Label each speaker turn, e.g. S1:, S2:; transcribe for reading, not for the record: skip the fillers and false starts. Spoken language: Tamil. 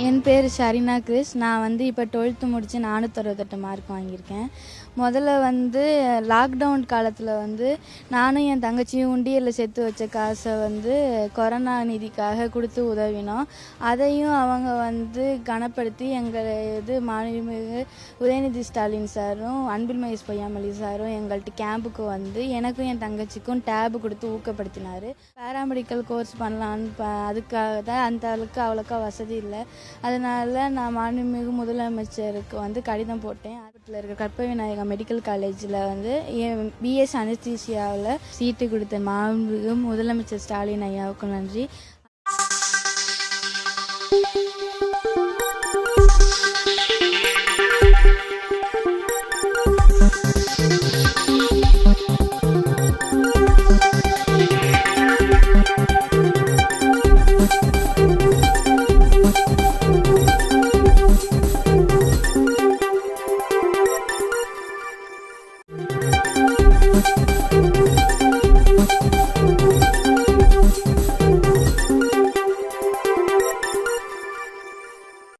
S1: என் பேர் ஷரினா கிறிஸ். நான் இப்போ 12th முடித்து 468 மார்க் வாங்கியிருக்கேன். முதல்ல லாக்டவுன் காலத்தில் நானும் என் தங்கச்சியும் உண்டியலில் சேர்த்து வச்ச காசை கொரோனா நிதிக்காக கொடுத்து உதவினோம். அதையும் அவங்க கனப்படுத்தி எங்கள் மாண்புமிகு உதயநிதி ஸ்டாலின் சாரும் அன்பில் மகேஷ் பொய்யாமொழி சாரும் எங்கள்கிட்ட கேம்புக்கு எனக்கும் என் தங்கச்சிக்கும் டேபு கொடுத்து ஊக்கப்படுத்தினார். பேராமெடிக்கல் கோர்ஸ் பண்ணலான்னு அதுக்காக தான் அந்த அளவுக்கு அவ்வளோக்கா வசதி இல்லை. அதனால் நான் மாண்புமிகு முதலமைச்சருக்கு கடிதம் போட்டேன். ஆஸ்பத்திரியில் இருக்க கற்பக விநாயகம் மெடிக்கல் காலேஜில் பிஎஸ் அனஸ்தீசியாவில் சீட்டு கொடுத்த மாண்புமிகு முதலமைச்சர் ஸ்டாலின் ஐயாவுக்கு நன்றி.